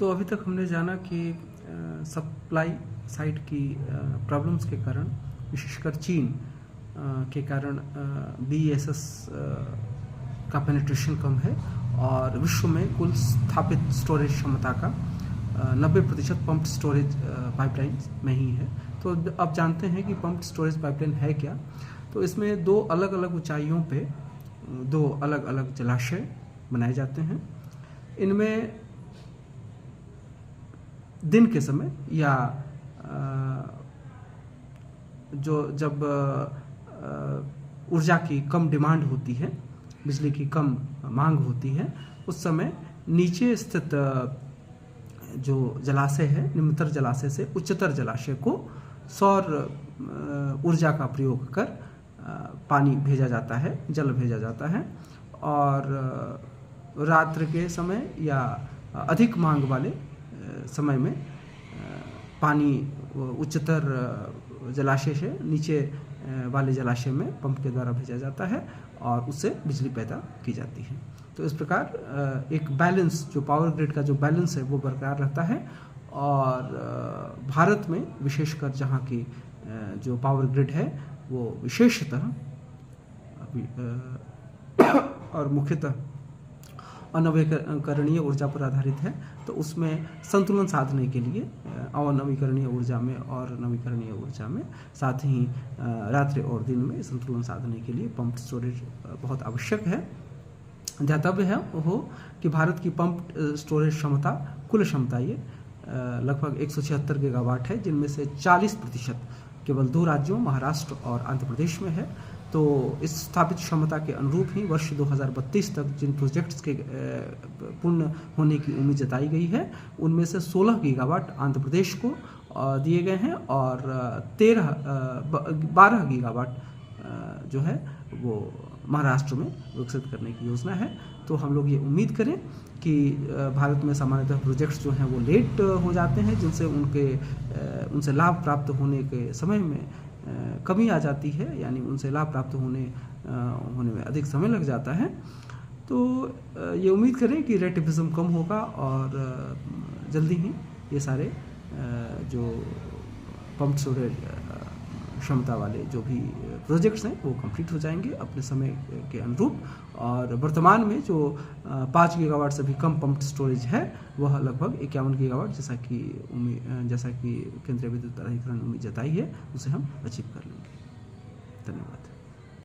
तो अभी तक हमने जाना कि सप्लाई साइड की प्रॉब्लम्स के कारण, विशेषकर चीन के कारण BESS का पेनिट्रेशन कम है और विश्व में कुल स्थापित स्टोरेज क्षमता का 90% पम्प्ड स्टोरेज पाइपलाइन में ही है। तो अब जानते हैं कि पम्प्ड स्टोरेज पाइपलाइन है क्या। तो इसमें दो अलग अलग ऊंचाइयों पे दो अलग अलग जलाशय बनाए जाते हैं। इनमें दिन के समय या जब ऊर्जा की कम डिमांड होती है, बिजली की कम मांग होती है, उस समय नीचे स्थित जो जलाशय है, निम्नतर जलाशय से उच्चतर जलाशय को सौर ऊर्जा का प्रयोग कर पानी भेजा जाता है, जल भेजा जाता है और रात्र के समय या अधिक मांग वाले समय में पानी उच्चतर जलाशय से नीचे वाले जलाशय में पंप के द्वारा भेजा जाता है और उससे बिजली पैदा की जाती है। तो इस प्रकार एक बैलेंस, जो पावर ग्रिड का जो बैलेंस है वो बरकरार रहता है। और भारत में विशेषकर जहाँ की जो पावर ग्रिड है वो विशेषतः और मुख्यतः अनवीकरणीय ऊर्जा पर आधारित है। तो उसमें संतुलन साधने के लिए अनवीकरणीय ऊर्जा में और नवीकरणीय ऊर्जा में, साथ ही रात्रि और दिन में संतुलन साधने के लिए पंप स्टोरेज बहुत आवश्यक है। ध्यातव्य है हो कि भारत की पंप स्टोरेज क्षमता, कुल क्षमता ये लगभग 176 गीगावाट है, जिनमें से 40% केवल 2 राज्यों महाराष्ट्र और आंध्र प्रदेश में है। तो इस स्थापित क्षमता के अनुरूप ही वर्ष 2032 तक जिन प्रोजेक्ट्स के पूर्ण होने की उम्मीद जताई गई है, उनमें से 16 गीगावाट आंध्र प्रदेश को दिए गए हैं और 12 गीगावाट जो है वो महाराष्ट्र में विकसित करने की योजना है। तो हम लोग ये उम्मीद करें कि भारत में सामान्यतः प्रोजेक्ट्स जो हैं वो लेट हो जाते हैं, जिनसे उनसे लाभ प्राप्त होने के समय में कमी आ जाती है, यानी उनसे लाभ प्राप्त होने में अधिक समय लग जाता है। तो ये उम्मीद करें कि रेटिफिज्म कम होगा और जल्दी ही ये सारे जो पंप स्टोरेज क्षमता वाले जो भी प्रोजेक्ट्स हैं वो कंप्लीट हो जाएंगे अपने समय के अनुरूप। और वर्तमान में जो 5 गीगावाट से भी कम पंप स्टोरेज है वह लगभग 51 गीगावाट, जैसा कि केंद्रीय विद्युत प्राधिकरण ने उम्मीद जताई है, उसे हम अचीव कर लेंगे। धन्यवाद।